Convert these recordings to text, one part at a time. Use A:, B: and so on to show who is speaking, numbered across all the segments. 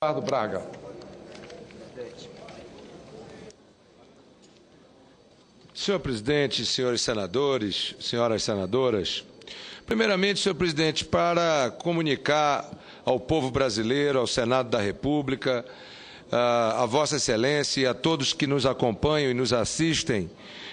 A: Eduardo Braga. Senhor presidente, senhores senadores, senhoras senadoras, primeiramente, senhor presidente, para comunicar ao povo brasileiro, ao Senado da República, a Vossa Excelência e a todos que nos acompanham e nos assistem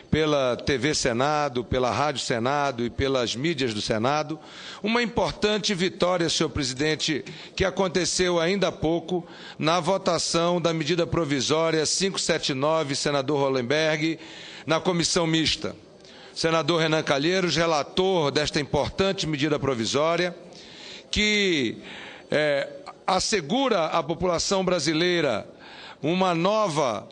A: pela TV Senado, pela Rádio Senado e pelas mídias do Senado, uma importante vitória, senhor presidente, que aconteceu ainda há pouco na votação da medida provisória 579, senador Hollenberg, na comissão mista. Senador Renan Calheiros, relator desta importante medida provisória, que assegura à população brasileira uma nova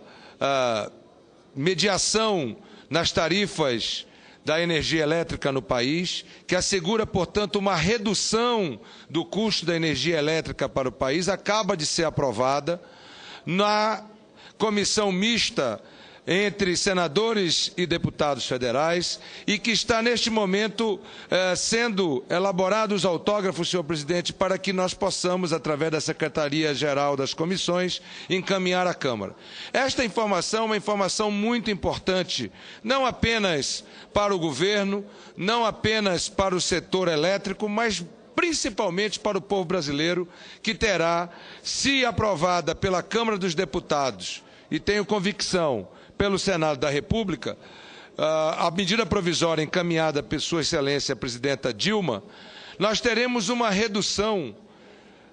A: mediação nas tarifas da energia elétrica no país, que assegura, portanto, uma redução do custo da energia elétrica para o país, acaba de ser aprovada na comissão mista entre senadores e deputados federais e que está, neste momento, sendo elaborados os autógrafos, senhor presidente, para que nós possamos, através da Secretaria-Geral das Comissões, encaminhar à Câmara. Esta informação é uma informação muito importante, não apenas para o governo, não apenas para o setor elétrico, mas principalmente para o povo brasileiro, que terá, se aprovada pela Câmara dos Deputados, e tenho convicção, pelo Senado da República, a medida provisória encaminhada por Sua Excelência a Presidenta Dilma, nós teremos uma redução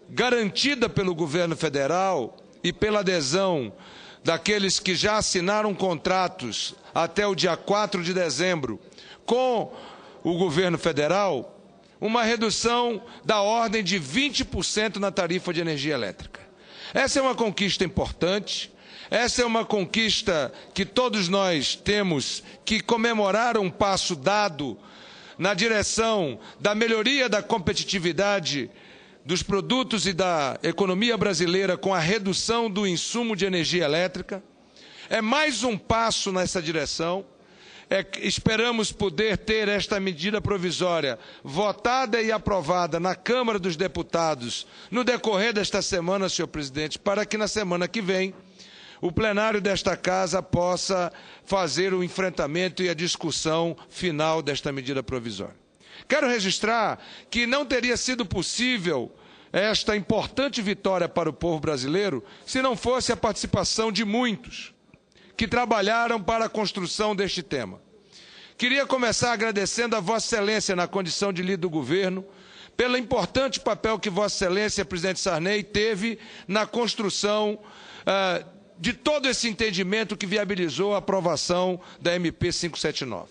A: garantida pelo governo federal e pela adesão daqueles que já assinaram contratos até o dia 4 de dezembro com o governo federal, uma redução da ordem de 20% na tarifa de energia elétrica. Essa é uma conquista importante. Essa é uma conquista que todos nós temos que comemorar, um passo dado na direção da melhoria da competitividade dos produtos e da economia brasileira com a redução do insumo de energia elétrica. É mais um passo nessa direção. Esperamos poder ter esta medida provisória votada e aprovada na Câmara dos Deputados no decorrer desta semana, senhor presidente, para que na semana que vem o plenário desta Casa possa fazer o enfrentamento e a discussão final desta medida provisória. Quero registrar que não teria sido possível esta importante vitória para o povo brasileiro se não fosse a participação de muitos que trabalharam para a construção deste tema. Queria começar agradecendo a Vossa Excelência, na condição de líder do governo, pelo importante papel que Vossa Excelência, presidente Sarney, teve na construção de todo esse entendimento que viabilizou a aprovação da MP 579.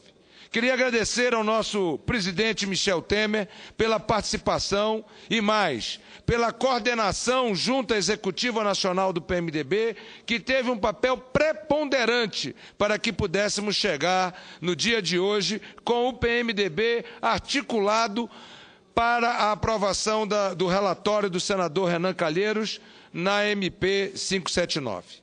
A: Queria agradecer ao nosso presidente Michel Temer pela participação e mais, pela coordenação junto à Executiva Nacional do PMDB, que teve um papel preponderante para que pudéssemos chegar no dia de hoje com o PMDB articulado para a aprovação do relatório do senador Renan Calheiros na MP 579.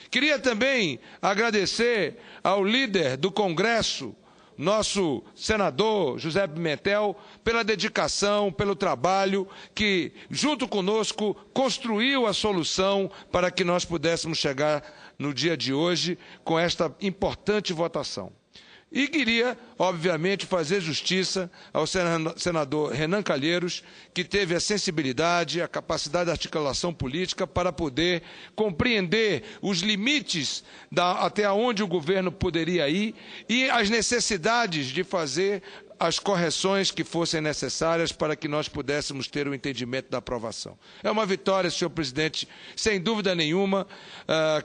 A: Queria também agradecer ao líder do Congresso, nosso senador José Pimentel, pela dedicação, pelo trabalho que, junto conosco, construiu a solução para que nós pudéssemos chegar no dia de hoje com esta importante votação. E queria, obviamente, fazer justiça ao senador Renan Calheiros, que teve a sensibilidade, a capacidade de articulação política para poder compreender os limites até onde o governo poderia ir e as necessidades de fazer as correções que fossem necessárias para que nós pudéssemos ter o entendimento da aprovação. É uma vitória, senhor presidente, sem dúvida nenhuma,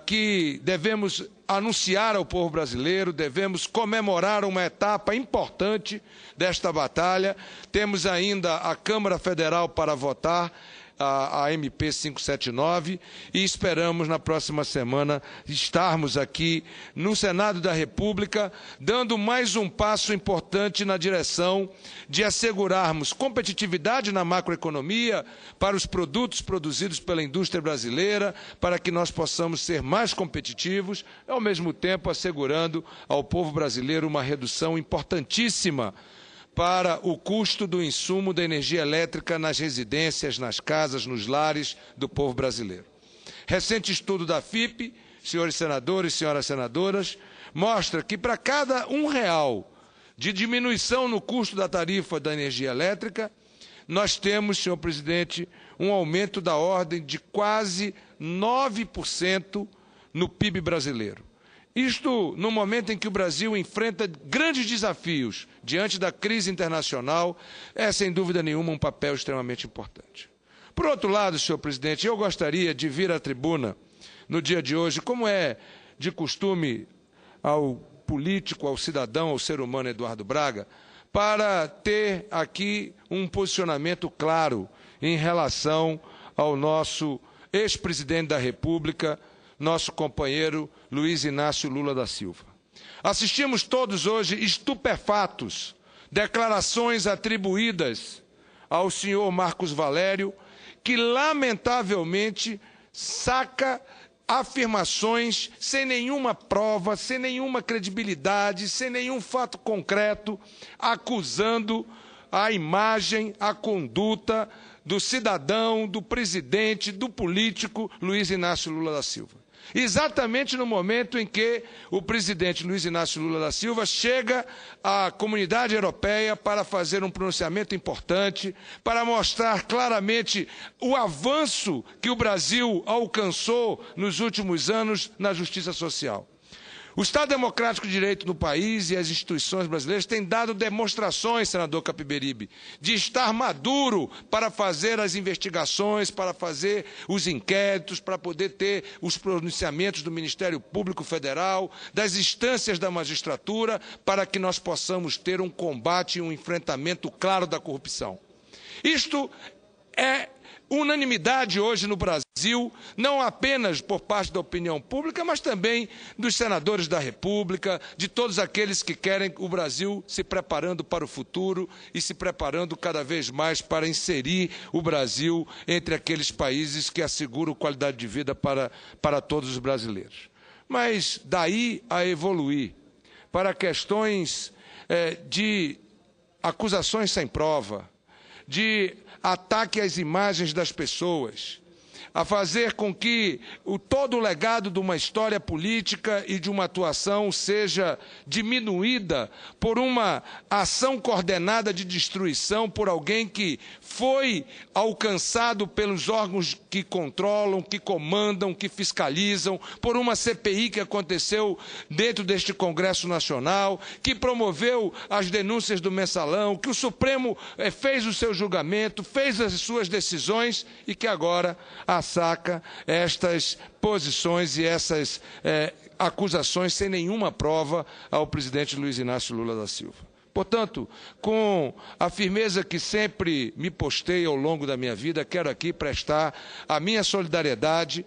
A: que devemos anunciar ao povo brasileiro, devemos comemorar uma etapa importante desta batalha. Temos ainda a Câmara Federal para votar a MP 579 e esperamos na próxima semana estarmos aqui no Senado da República dando mais um passo importante na direção de assegurarmos competitividade na macroeconomia para os produtos produzidos pela indústria brasileira, para que nós possamos ser mais competitivos, ao mesmo tempo assegurando ao povo brasileiro uma redução importantíssima para o custo do insumo da energia elétrica nas residências, nas casas, nos lares do povo brasileiro. Recente estudo da FIPE, senhores senadores e senhoras senadoras, mostra que para cada R$1 de diminuição no custo da tarifa da energia elétrica, nós temos, senhor presidente, um aumento da ordem de quase 9% no PIB brasileiro. Isto no momento em que o Brasil enfrenta grandes desafios diante da crise internacional, é sem dúvida nenhuma um papel extremamente importante. Por outro lado, senhor presidente, eu gostaria de vir à tribuna no dia de hoje, como é de costume ao político, ao cidadão, ao ser humano Eduardo Braga, para ter aqui um posicionamento claro em relação ao nosso ex-presidente da República, nosso companheiro Luiz Inácio Lula da Silva. Assistimos todos hoje estupefatos, declarações atribuídas ao senhor Marcos Valério, que lamentavelmente saca afirmações sem nenhuma prova, sem nenhuma credibilidade, sem nenhum fato concreto, acusando a imagem, a conduta do cidadão, do presidente, do político Luiz Inácio Lula da Silva. Exatamente no momento em que o presidente Luiz Inácio Lula da Silva chega à comunidade europeia para fazer um pronunciamento importante, para mostrar claramente o avanço que o Brasil alcançou nos últimos anos na justiça social. O Estado Democrático de Direito no país e as instituições brasileiras têm dado demonstrações, senador Capiberibe, de estar maduro para fazer as investigações, para fazer os inquéritos, para poder ter os pronunciamentos do Ministério Público Federal, das instâncias da magistratura, para que nós possamos ter um combate e um enfrentamento claro da corrupção. Isto é unanimidade hoje no Brasil, não apenas por parte da opinião pública, mas também dos senadores da República, de todos aqueles que querem o Brasil se preparando para o futuro e se preparando cada vez mais para inserir o Brasil entre aqueles países que asseguram qualidade de vida para todos os brasileiros. Mas daí a evoluir para questões de acusações sem prova, de ataque às imagens das pessoas, a fazer com que todo o legado de uma história política e de uma atuação seja diminuída por uma ação coordenada de destruição por alguém que foi alcançado pelos órgãos que controlam, que comandam, que fiscalizam, por uma CPI que aconteceu dentro deste Congresso Nacional, que promoveu as denúncias do Mensalão, que o Supremo fez o seu julgamento, fez as suas decisões e que agora saca estas posições e essas acusações sem nenhuma prova ao presidente Luiz Inácio Lula da Silva. Portanto, com a firmeza que sempre me postei ao longo da minha vida, quero aqui prestar a minha solidariedade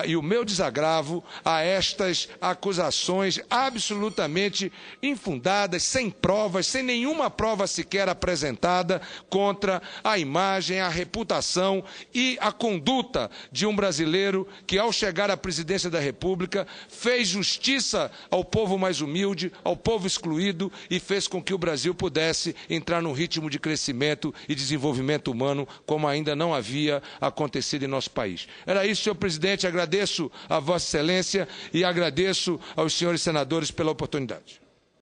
A: e o meu desagravo a estas acusações absolutamente infundadas, sem provas, sem nenhuma prova sequer apresentada contra a imagem, a reputação e a conduta de um brasileiro que, ao chegar à presidência da República, fez justiça ao povo mais humilde, ao povo excluído e fez com que o Brasil pudesse entrar num ritmo de crescimento e desenvolvimento humano como ainda não havia acontecido em nosso país. Era isso, senhor presidente. Agradeço a Vossa Excelência e agradeço aos senhores senadores pela oportunidade.